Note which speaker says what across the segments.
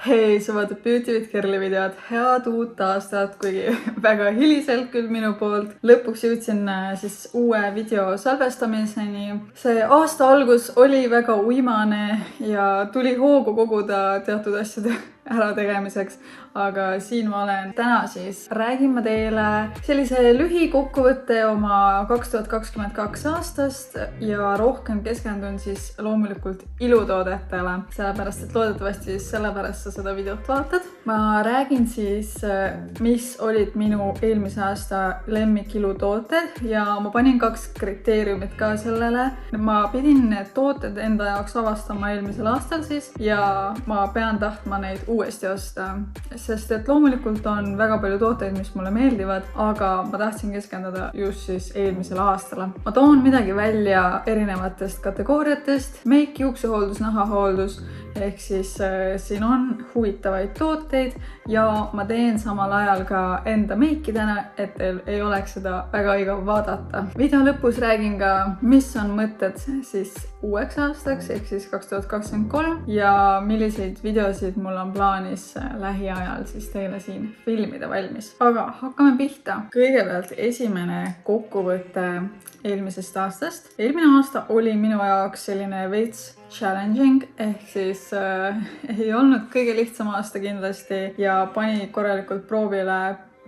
Speaker 1: Hei, sa vaatad Beauty with Kerli videot, head uut aastat, kuigi väga hiliselt küll minu poolt. Lõpuks jõudsin siis uue video salvestamiseni. See aasta algus oli väga uimane ja tuli hoogu koguda teatud asjade ärategemiseks. Aga siin ma olen. Täna siis räägin ma teile sellise lühikokkuvõtte oma 2022 aastast ja rohkem keskendun siis loomulikult ilutoodetele, sellepärast et loodetavasti sellepärast sa seda videot vaatad. Ma räägin siis, mis olid minu eelmise aasta lemmikiilutooted ja ma panin 2 kriteeriumit ka sellele. Ma pidin need tooted enda jaoks avastama eelmisel aastal siis ja ma pean tahtma neid uuesti osta. Sest et loomulikult on väga palju tooteid, mis mulle meeldivad, aga ma tahtsin keskenduda just siis eelmisel aastale. Ma toon midagi välja erinevatest kategooriatest, meik, juuksehooldus, nahahooldus, ehk siis siin on huvitavaid tooteid ja ma teen samal ajal ka enda meikidena, et teil ei oleks seda väga igav vaadata. Video lõpus räägin ka, mis on mõtted siis uueks aastaks, ehk siis 2023 ja milliseid videosid mul on plaanis lähiajal siis teile siin filmida valmis. Aga hakkame pihta. Kõigepealt esimene kokkuvõte eelmisest aastast. Eelmine aasta oli minu jaoks selline veits challenging, ehk siis ei olnud kõige lihtsam aasta kindlasti ja pani korralikult proovile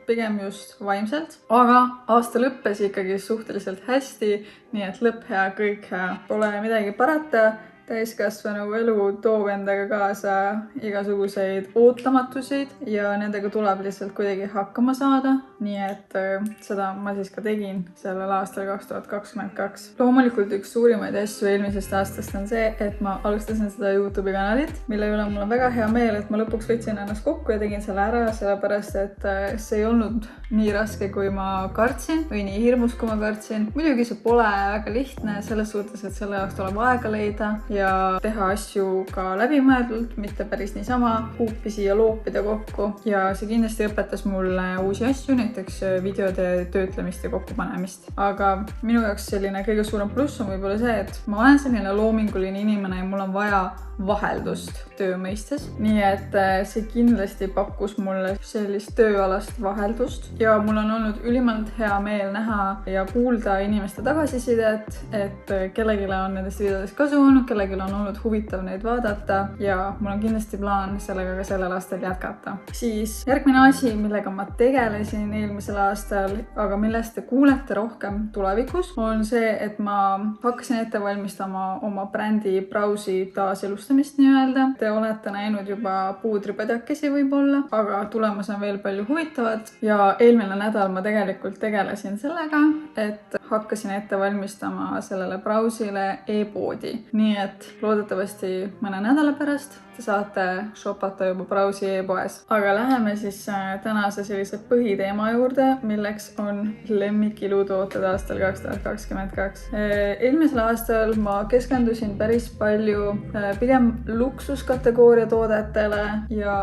Speaker 1: pigem just vaimselt. Aga aasta lõppes ikkagi suhteliselt hästi, nii et lõpp hea, kõik hea. Pole midagi parata. Täiskasvanu elu toob endaga kaasa igasuguseid ootamatusid ja nendega tuleb lihtsalt kuidagi hakkama saada. Nii et seda ma siis ka tegin sellel aastal 2022. Loomulikult üks suurimaid asju eelmisest aastast on see, et ma alustasin seda YouTube'i kanalit, mille üle mul on väga hea meel, et ma lõpuks võtsin ennast kokku ja tegin selle ära, sellepärast et see ei olnud nii raske, kui ma kartsin või nii hirmus, kui ma kartsin. Muidugi see pole väga lihtne selles suhtes, et selle jaoks tuleb aega leida ja teha asju ka läbimõeldult, mitte päris niisama huupisi ja loopida kokku. Ja see kindlasti õpetas mulle uusi asju, näiteks videode töötlemist ja kokkupanemist. Aga minu jaoks selline kõige suurem pluss on võib-olla see, et ma olen selline loominguline inimene ja mul on vaja vaheldust töö mõistes. Nii et see kindlasti pakkus mulle sellist tööalast vaheldust ja mul on olnud ülimalt hea meel näha ja kuulda inimeste tagasisidet, et kellelegi on nendest videodest kasu olnud, kellelgi on olnud huvitav neid vaadata ja mul on kindlasti plaan sellega ka sellel aastal jätkata. Siis järgmine asi, millega ma tegelesin eelmisel aastal, aga millest te kuulete rohkem tulevikus, on see, et ma hakkasin ette valmistama oma brändi Browsi taaselustamist nii-öelda. Te olete näinud juba puudripadjakesi võib-olla, aga tulemas on veel palju huvitavat ja eelmine nädal ma tegelikult tegelesin sellega, et hakkasin ette valmistama sellele Browsile e-poodi. Nii et loodetavasti mõne nädala pärast te saate shopata juba Browsi e-poes. Aga läheme siis tänase sellise põhiteema juurde, milleks on lemmikilutooted aastal 2022. Eelmisel aastal ma keskendusin päris palju pigem luksuskategooria toodetele ja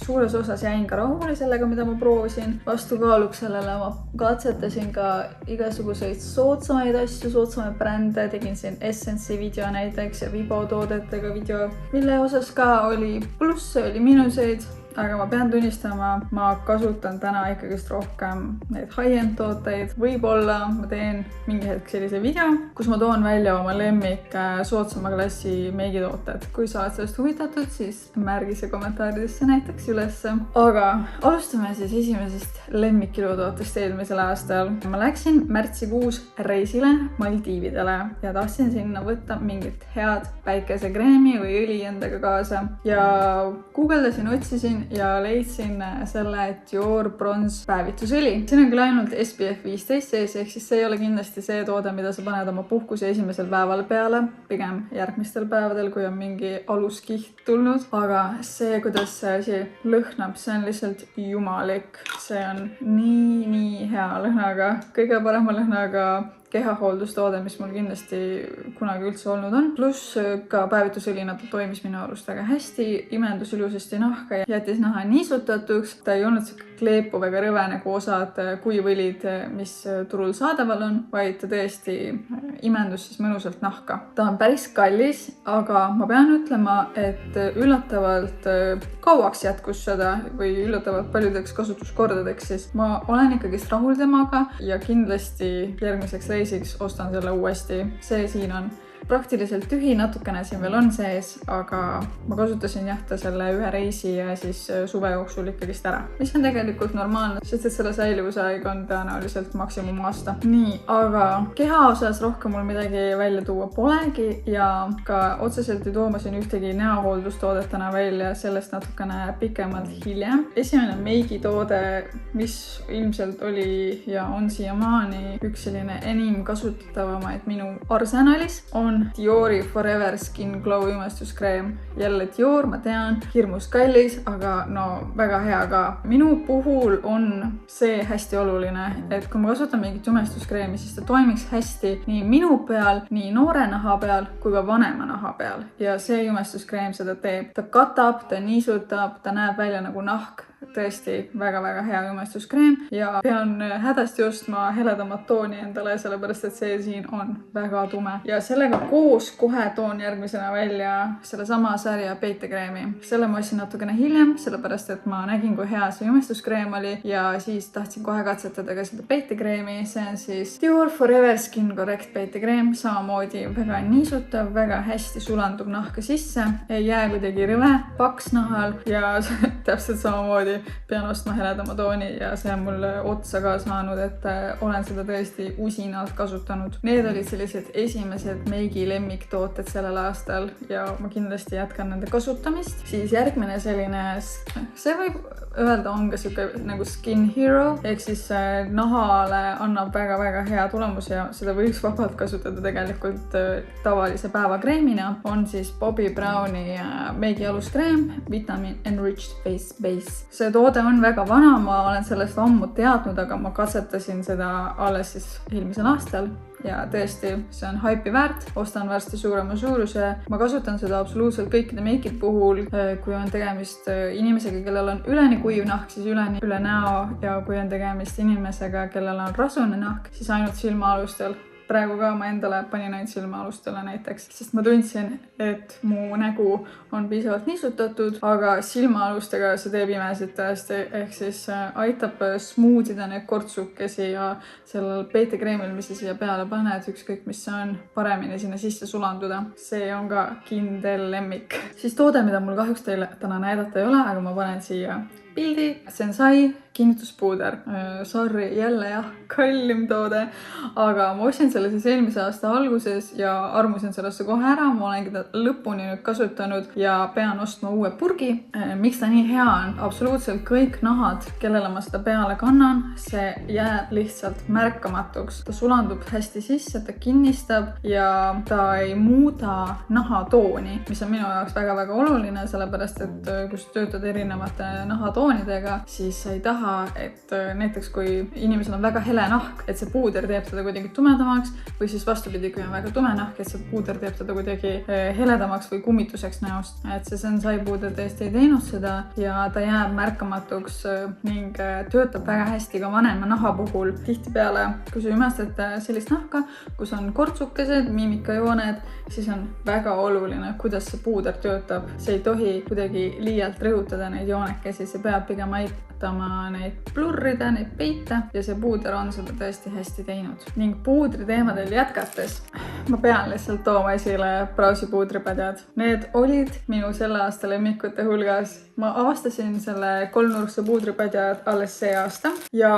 Speaker 1: suures osas jäin ka rahule sellega, mida ma proovisin. Vastukaaluks sellele ma katsetasin ka igasuguseid soodsamaid asju, soodsamaid brände, tegin siin Essence'i video näiteks ja Vibo toodetega video, mille osas ka oli plusse, oli miinuseid, aga ma pean tunnistama, ma kasutan täna ikkagist rohkem neid high-end tooteid. Võib-olla ma teen mingi hetk sellise video, kus ma toon välja oma lemmik soodsama klassi meigitooted. Kui sa oled sellest huvitatud, siis märgi see kommentaaridesse näiteks ülesse. Aga alustame siis esimesest lemmikilutootest eelmisel aastal. Ma läksin märtsikuus reisile Maldiividele ja tahtsin sinna võtta mingit head päikesekreemi või õli endaga kaasa. Ja guugeldasin, otsisin ja leidsin selle Dior Bronze päevitusõli. Siin on küll ainult SPF 15 sees, ehk siis see ei ole kindlasti see toode, mida sa paned oma puhkuse esimesel päeval peale, pigem järgmistel päevadel, kui on mingi aluskiht tulnud. Aga see, kuidas see asi lõhnab, see on lihtsalt jumalik. See on nii hea lõhnaga, kõige parema lõhnaga kehahooldustoode, mis mul kindlasti kunagi üldse olnud on. Pluss ka päevitusõlina ta toimis minu arust väga hästi, imendus ilusasti nahka ja jättis naha niisutatuks. Ta ei olnud siuke kleepuv ega rõve nagu osad kuivõlid, mis turul saadaval on, vaid ta tõesti imendus siis mõnusalt nahka. Ta on päris kallis, aga ma pean ütlema, et üllatavalt kauaks jätkus seda või üllatavalt paljudeks kasutuskordadeks, sest ma olen ikkagist rahul temaga ja kindlasti järgmiseks reisiks ostan selle uuesti. See siin on praktiliselt tühi, natukene siin veel on sees, aga ma kasutasin ta selle ühe reisi ja siis suve jooksul ikkagist ära. Mis on tegelikult normaalne, sest et selle säilivusaeg on tõenäoliselt maksimum aasta. Nii, aga keha osas rohkem mul midagi välja tuua polegi ja ka otseselt ei tooma siin ühtegi näohooldustoodetena välja, sellest natukene pikemalt hiljem. Esimene meigitoode, mis ilmselt oli ja on siiamaani üks selline enim kasutatavamaid minu arsenalis, on Diori Forever Skin Glow imestuskreem. Jälle Dior, ma tean, hirmus kallis, aga no väga hea ka. Minu puhul on see hästi oluline, et kui ma kasutan mingit imestuskreemi, siis ta toimiks hästi nii minu peal, nii noore naha peal kui ka vanema naha peal. Ja see imestuskreem seda teeb. Ta katab, ta niisutab, ta näeb välja nagu nahk. Tõesti väga-väga hea imestuskreem ja pean hädasti ostma heledamat tooni endale, sellepärast et see siin on väga tume. Ja sellega koos kohe toon järgmisena välja selle sama sarja peitekreemi. Selle ma ostsin natukene hiljem, sellepärast et ma nägin, kui hea see imestuskreem oli ja siis tahtsin kohe katsetada ka seda peitekreemi. See on siis Dior Forever Skin Correct peitekreem. Samamoodi väga niisutav, väga hästi sulandub nahka sisse, ei jää kuidagi rõve, paks nahal ja täpselt samamoodi pean ostma heledama tooni ja see on mulle otsa ka saanud, et olen seda tõesti usinalt kasutanud. Need olid sellised esimesed meigi lemmiktooted sellel aastal ja ma kindlasti jätkan nende kasutamist. Siis järgmine selline, see võib öelda on ka siuke nagu Skin Hero, ehk siis nahale annab väga-väga hea tulemus ja seda võiks vabalt kasutada tegelikult tavalise päevakreemina. On siis Bobbi Browni meigi aluskreem, Vitamin Enriched Face Base. See toode on väga vana, ma olen sellest ammu teadnud, aga ma katsetasin seda alles siis eelmisel aastal ja tõesti, see on haipi väärt. Ostan varsti suurema suuruse. Ma kasutan seda absoluutselt kõikide meikide puhul, kui on tegemist inimesega, kellel on üleni kuiv nahk, siis üleni üle näo ja kui on tegemist inimesega, kellel on rasune nahk, siis ainult silmaalustel. Praegu ka ma endale panin ainult silmaalustele näiteks, sest ma tundsin, et mu nägu on piisavalt niisutatud, aga silmaalustega see teeb imesid tõesti, ehk siis aitab smootida neid kortsukesi ja sellel peitekreemil, mis sa siia peale paned, ükskõik mis see on, paremini sinna sisse sulanduda. See on ka kindel lemmik. Siis toode, mida mul kahjuks teile täna näidata ei ole, aga ma panen siia pildi. Sensai kinnituspuuder. Sorry, jälle jah, kallim toode, aga ma ostsin selle siis eelmise aasta alguses ja armusin sellesse kohe ära. Ma olengi ta lõpuni nüüd kasutanud ja pean ostma uue purgi. Miks ta nii hea on? Absoluutselt kõik nahad, kellele ma seda peale kannan, see jääb lihtsalt märkamatuks. Ta sulandub hästi sisse, ta kinnistab ja ta ei muuda nahatooni, mis on minu jaoks väga-väga oluline, sellepärast et kui sa töötad erinevate nahatoonidega, siis sa ei taha, et näiteks kui inimesel on väga hele nahk, et see puuder teeb teda kuidagi tumedamaks või siis vastupidi, kui on väga tume nahk, et see puuder teeb teda kuidagi heledamaks või kummituseks näost. Et see Sensai puuder tõesti ei teinud seda ja ta jääb märkamatuks ning töötab väga hästi ka vanema naha puhul. Tihtipeale, kui sa imestad sellist nahka, kus on kortsukesed, miimikajooned, siis on väga oluline, kuidas see puuder töötab. See ei tohi kuidagi liialt rõhutada neid joonekesi, see peab pigem aitama neid blurrida, neid peita ja see puuder on seda tõesti hästi teinud. Ning puudri teemadel jätkates ma pean lihtsalt tooma esile Browsi puudripadjad. Need olid minu selle aasta lemmikute hulgas. Ma avastasin selle kolmnurkse puudripadjad alles see aasta ja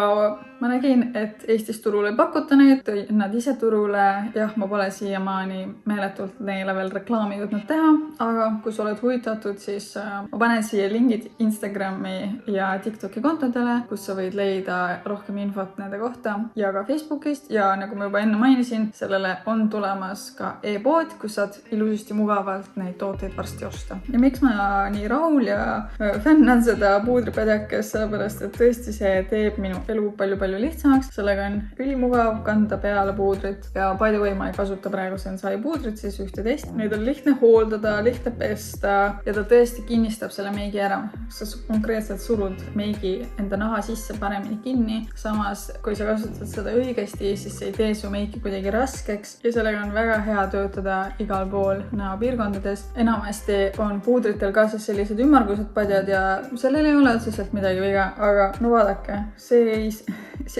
Speaker 1: ma nägin, et Eestis turule ei pakuta neid, tõi nad ise turule. Jah, ma pole siiamaani meeletult neile veel reklaami jõudnud teha, aga kui sa oled huvitatud, siis ma panen siia lingid Instagrami ja TikToki kontodele, kus sa võid leida rohkem infot nende kohta ja ka Facebookist ja nagu ma juba enne mainisin, sellele on tulemas olemas ka e-pood, kus saad ilusasti mugavalt neid tooteid varsti osta. Ja miks ma nii rahul ja fänn on seda puudripadjakest, sellepärast et tõesti see teeb minu elu palju-palju lihtsamaks. Sellega on ülimugav kanda peale puudrit ja by the way ma ei kasuta praegu Sensai puudrit, siis 11. Neid on lihtne hooldada, lihtne pesta ja ta tõesti kinnistab selle meigi ära. Sa konkreetselt surud meigi enda naha sisse paremini kinni. Samas, kui sa kasutad seda õigesti, siis see ei tee su meiki kuidagi raskeks ja sellega on väga hea töötada igal pool näopiirkondades. Enamasti on puudritel kaasas sellised ümmargused padjad ja sellel ei ole otseselt midagi viga, aga no vaadake, see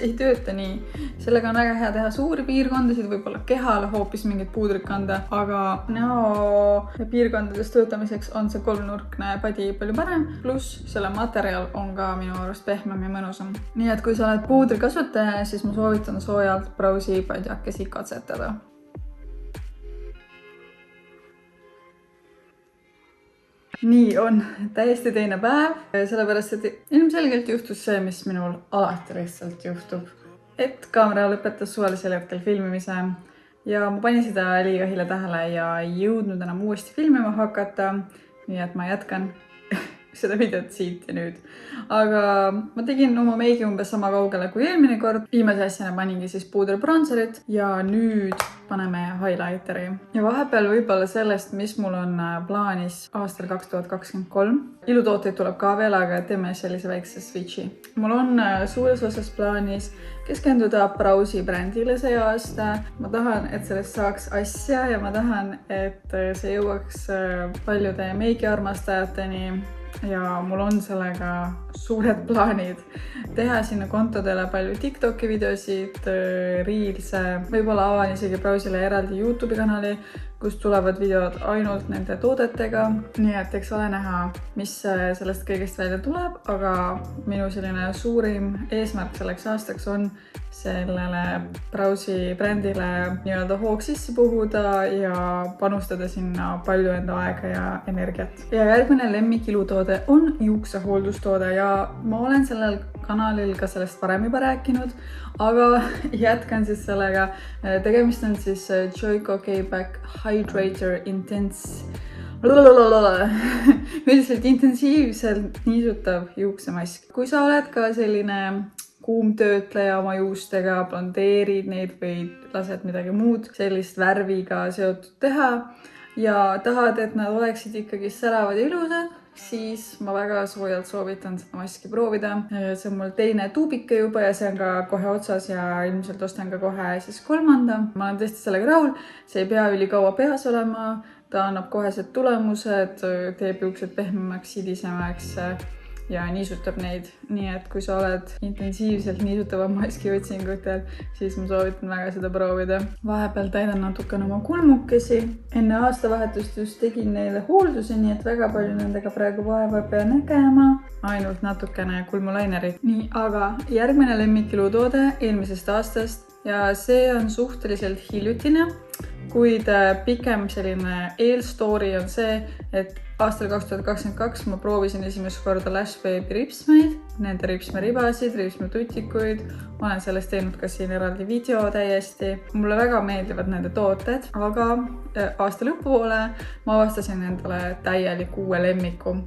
Speaker 1: ei tööta nii. Sellega on väga hea teha suuri piirkondasid, võib-olla kehale hoopis mingit puudrit kanda, aga näo piirkondades töötamiseks on see kolmnurkne padi palju parem, pluss selle materjal on ka minu arust pehmem ja mõnusam. Nii et kui sa oled puudri kasutaja, siis ma soovitan soojalt Browsi padjakesi katsetada. Nii on täiesti teine päev, sellepärast et ilmselgelt juhtus see, mis minul alati lihtsalt juhtub. Et kaamera lõpetas suvalisel hetkel filmimise ja ma panin seda liiga hilja tähele ja ei jõudnud enam uuesti filmima hakata, nii et ma jätkan seda videot siit ja nüüd. Aga ma tegin oma meigi umbes sama kaugele kui eelmine kord. Viimase asjana paningi siis puuderbronzerit ja nüüd paneme highlighteri. Ja vahepeal võib-olla sellest, mis mul on plaanis aastal 2023. Ilutooteid tuleb ka veel, aga teeme sellise väikse switchi. Mul on suures osas plaanis keskenduda Browsi brändile see aasta. Ma tahan, et sellest saaks asja ja ma tahan, et see jõuaks paljude meigiarmastajateni. Ja mul on sellega suured plaanid. Teha sinna kontodele palju TikToki videosid, Reelse, võib-olla avan isegi Browsile eraldi YouTube'i kanali, kus tulevad videod ainult nende toodetega. Nii et eks ole näha, mis sellest kõigest välja tuleb, aga minu selline suurim eesmärk selleks aastaks on sellele Browsi brändile nii-öelda hoog sisse puhuda ja panustada sinna palju enda aega ja energiat. Ja järgmine lemmik ilutoode on juuksehooldustoode ja ma olen sellel kanalil ka sellest varem juba rääkinud, aga jätkan siis sellega. Tegemist on siis Joico K-Back Hydrator Intense üldiselt intensiivselt niisutav juuksemask. Kui sa oled ka selline kuumtöötleja oma juustega, blondeerid neid või lased midagi muud sellist värviga seotud teha ja tahad, et nad oleksid ikkagi säravad ja ilusad, siis ma väga soojalt soovitan seda maski proovida. See on mul teine tuubike juba ja see on ka kohe otsas ja ilmselt ostan ka kohe siis kolmanda. Ma olen tõesti sellega rahul, see ei pea ülikaua peas olema, ta annab kohesed tulemused, teeb juuksed pehmemaks, sidisemaks ja niisutab neid. Nii et kui sa oled intensiivselt niisutava maski otsingutel, siis ma soovitan väga seda proovida. Vahepeal täidan natukene oma kulmukesi. Enne aastavahetust just tegin neile hoolduse, nii et väga palju nendega praegu vaeva pea nägema. Ainult natukene kulmulainerit. Nii, aga järgmine lemmikilutoode eelmisest aastast ja see on suhteliselt hiljutine, kuid pikem selline eelstory on see, et aastal 2022 ma proovisin esimest korda Lash Baby ripsmeid, nende ripsmeribasid, ripsmetutikuid. Ma olen sellest teinud ka siin eraldi video täiesti. Mulle väga meeldivad nende tooted, aga aasta lõpupoole ma avastasin endale täieliku uue lemmiku.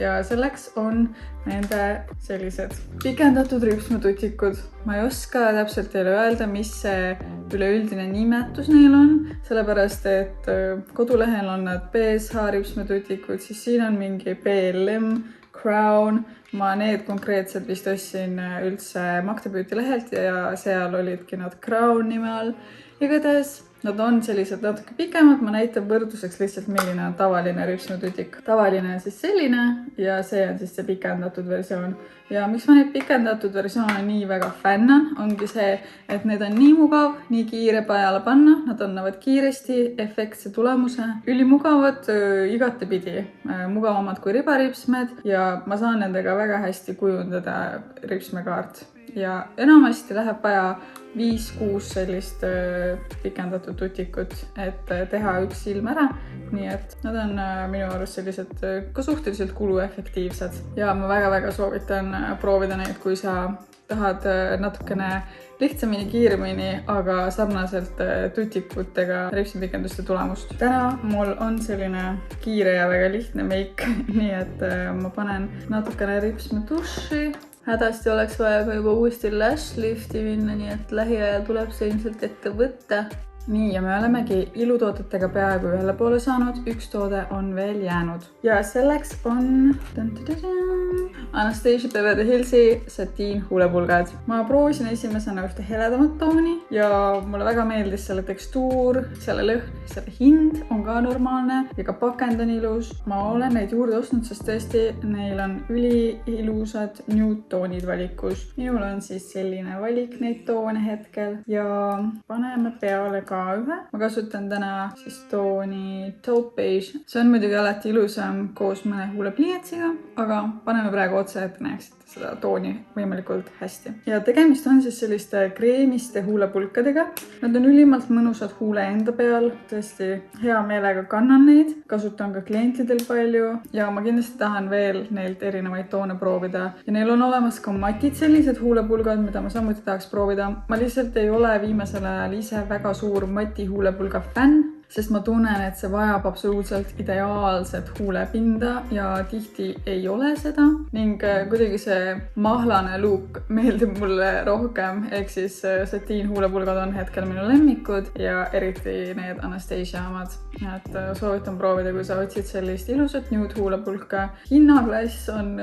Speaker 1: Ja selleks on nende sellised pikendatud ripsmetutikud. Ma ei oska täpselt teile öelda, mis see üleüldine nimetus neil on, sellepärast et kodulehel on nad BSH ripsmetutikud, siis siin on mingi BLM, Crown. Ma need konkreetselt vist ostsin üldse Magde Beauty lehelt ja seal olidki nad Crown nime all. Igatahes nad on sellised natuke pikemad, ma näitan võrdluseks lihtsalt, milline on tavaline ripsmetutik. Tavaline on siis selline ja see on siis see pikendatud versioon. Ja miks ma neid pikendatud versioone nii väga fännan, ongi see, et need on nii mugav, nii kiire peale panna, nad annavad kiiresti efektse tulemuse. Ülimugavad igatepidi, mugavamad kui ribaripsmed ja ma saan nendega väga hästi kujundada ripsmekaart. ja enamasti läheb vaja 5-6 sellist pikendatud tutikut, et teha üks silm ära. Nii et nad on minu arust sellised ka suhteliselt kuluefektiivsed ja ma väga-väga soovitan proovida neid, kui sa tahad natukene lihtsamini, kiiremini, aga sarnaselt tutikutega ripsipikenduste tulemust. Täna mul on selline kiire ja väga lihtne meik, nii et ma panen natukene ripsme duši. Hädasti oleks vaja ka juba uuesti lash lifti minna, nii et lähiajal tuleb see ilmselt ette võtta. Nii, ja me olemegi ilutoodetega peaaegu ühele poole saanud, üks toode on veel jäänud. Ja selleks on Anastasia Beverly Hillsi satiin huulepulgad. Ma proovisin esimesena ühte heledamat tooni ja mulle väga meeldis selle tekstuur, selle lõhn, selle hind on ka normaalne ja ka pakend on ilus. Ma olen neid juurde ostnud, sest tõesti neil on üliilusad nude toonid valikus. Minul on siis selline valik neid toone hetkel ja paneme peale ka ühe. Ma kasutan täna siis tooni Taupe Beige. See on muidugi alati ilusam koos mõne huulepliiatsiga, aga paneme praegu otse, et näeksite seda tooni võimalikult hästi. Ja tegemist on siis selliste kreemiste huulepulkadega. Nad on ülimalt mõnusad huule enda peal. Tõesti hea meelega kannan neid. Kasutan ka klientidel palju ja ma kindlasti tahan veel neilt erinevaid toone proovida. Ja neil on olemas ka matid sellised huulepulgad, mida ma samuti tahaks proovida. Ma lihtsalt ei ole viimasel ajal ise väga suur mati huulepulga fänn, sest ma tunnen, et see vajab absoluutselt ideaalset huulepinda ja tihti ei ole seda ning kuidagi see mahlane look meeldib mulle rohkem, ehk siis satiin huulepulgad on hetkel minu lemmikud ja eriti need Anastasia omad. Et soovitan proovida, kui sa otsid sellist ilusat nude huulepulka. Hinnaklass on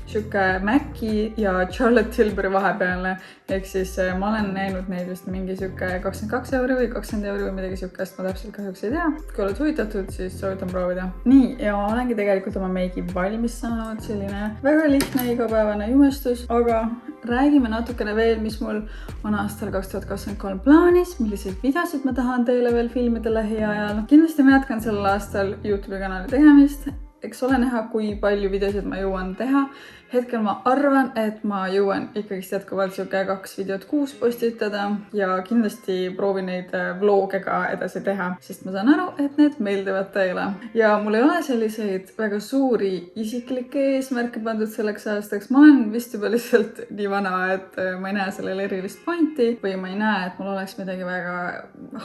Speaker 1: siuke Maci ja Charlotte Tilbury vahepealne, ehk siis ma olen näinud neid vist mingi siuke 22 € või 20 € või midagi siukest, ma täpselt kahjuks ei tea. Kui oled huvitatud, siis soovitan proovida. Nii, ja ma olengi tegelikult oma meigi valmis saanud, selline väga lihtne igapäevane jumestus, aga räägime natukene veel, mis mul on aastal 2023 plaanis, milliseid videosid ma tahan teile veel filmida lähiajal. Kindlasti ma jätkan sellel aastal YouTube'i kanali tegemist. Eks ole näha, kui palju videosid ma jõuan teha. Hetkel ma arvan, et ma jõuan ikkagist jätkuvalt siuke 2 videot kuus postitada ja kindlasti proovin neid vlooge ka edasi teha, sest ma saan aru, et need meeldivad teile. Ja mul ei ole selliseid väga suuri isiklikke eesmärke pandud selleks aastaks. Ma olen vist juba lihtsalt nii vana, et ma ei näe sellele erilist pointi või ma ei näe, et mul oleks midagi väga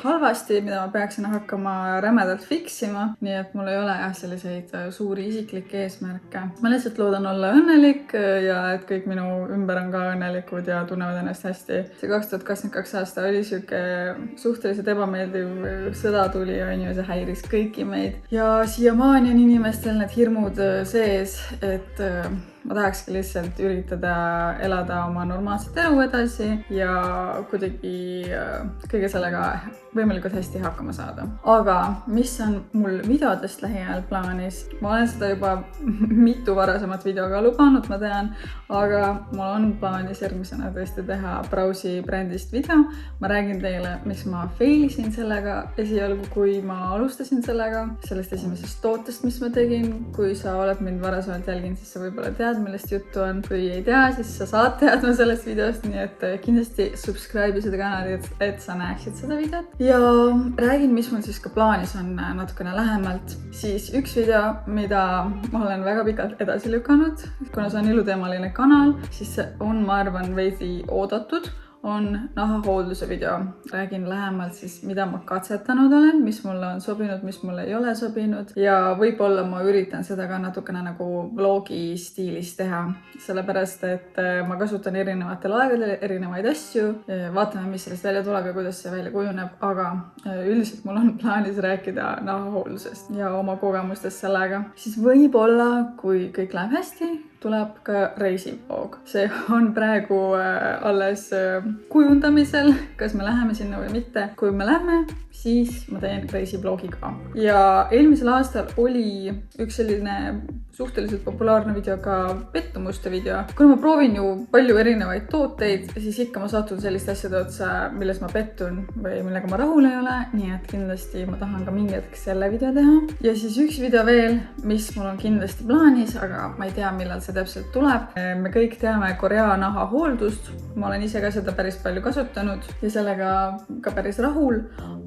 Speaker 1: halvasti, mida ma peaksin hakkama rämedalt fiksima. Nii et mul ei ole selliseid suuri isiklikke eesmärke. Ma lihtsalt loodan olla õnnelik ja et kõik minu ümber on ka õnnelikud ja tunnevad ennast hästi. See 2022 aasta oli siuke suhteliselt ebameeldiv sõda tuli ja see häiris kõiki meid. Ja siiamaani on inimestel need hirmud sees, et ma tahakski lihtsalt üritada elada oma normaalset elu edasi ja kuidagi kõige sellega võimalikult hästi hakkama saada. Aga mis on mul videodest lähiajal plaanis? Ma olen seda juba mitu varasemat videoga lubanud, ma tean, aga mul on plaanis järgmisena tõesti teha Browsi brändist video. Ma räägin teile, miks ma failisin sellega esialgu, kui ma alustasin sellega, sellest esimesest tootest, mis ma tegin. Kui sa oled mind varasemalt jälginud, siis sa võib-olla tead, millest juttu on. Kui ei tea, siis sa saad teadma sellest videost, nii et kindlasti subscribe seda kanali, et sa näeksid seda videot. Ja räägin, mis mul siis ka plaanis on natukene lähemalt. Siis üks video, mida ma olen väga pikalt edasi lükanud, kuna see on iluteemaline kanal, siis see on, ma arvan, veidi oodatud. On nahahoolduse video. Räägin lähemalt siis, mida ma katsetanud olen, mis mulle on sobinud, mis mulle ei ole sobinud ja võib-olla ma üritan seda ka natukene nagu vlogi stiilis teha, sellepärast et ma kasutan erinevatel aegadel erinevaid asju. Vaatame, mis sellest välja tuleb ja kuidas see välja kujuneb, aga üldiselt mul on plaanis rääkida nahahooldusest ja oma kogemustest sellega. Siis võib-olla, kui kõik läheb hästi, tuleb ka reisivloog. See on praegu alles kujundamisel, kas me läheme sinna või mitte. Kui me lähme, siis ma teen reisivloogi ka. Ja eelmisel aastal oli üks selline suhteliselt populaarne video ka pettumuste video. Kuna ma proovin ju palju erinevaid tooteid, siis ikka ma satun selliste asjade otsa, milles ma pettun või millega ma rahul ei ole. Nii et kindlasti ma tahan ka mingi hetk selle video teha. Ja siis üks video veel, mis mul on kindlasti plaanis, aga ma ei tea, millal see see täpselt tuleb. Me kõik teame Korea nahahooldust, ma olen ise ka seda päris palju kasutanud ja sellega ka päris rahul,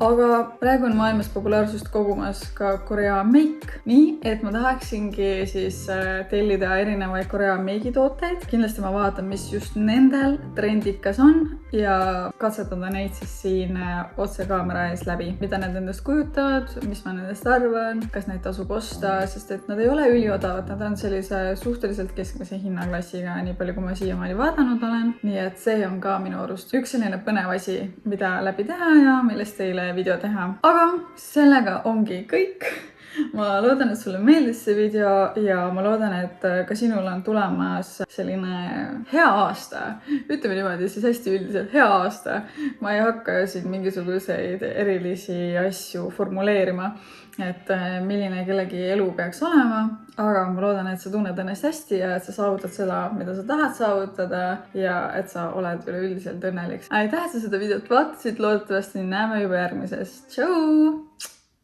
Speaker 1: aga praegu on maailmas populaarsust kogumas ka Korea meik, nii et ma tahaksingi siis tellida erinevaid Korea meigitooteid. Kindlasti ma vaatan, mis just nendel trendikas on ja katsetada neid siis siin otse kaamera ees läbi, mida need endast kujutavad, mis ma nendest arvan, kas neid tasub osta, sest et nad ei ole üliodavad, nad on sellise suhteliselt keskmise hinnaklassiga, nii palju kui ma siiamaani vaadanud olen. Nii et see on ka minu arust üks selline põnev asi, mida läbi teha ja millest teile video teha. Aga sellega ongi kõik. Ma loodan, et sulle meeldis see video ja ma loodan, et ka sinul on tulemas selline hea aasta. Ütleme niimoodi, siis hästi üldiselt hea aasta. Ma ei hakka siin mingisuguseid erilisi asju formuleerima, et milline kellegi elu peaks olema, aga ma loodan, et sa tunned ennast hästi ja et sa saavutad seda, mida sa tahad saavutada ja et sa oled üleüldiselt õnnelik. Aitäh, et sa seda videot vaatasid, loodetavasti näeme juba järgmises. Tšau!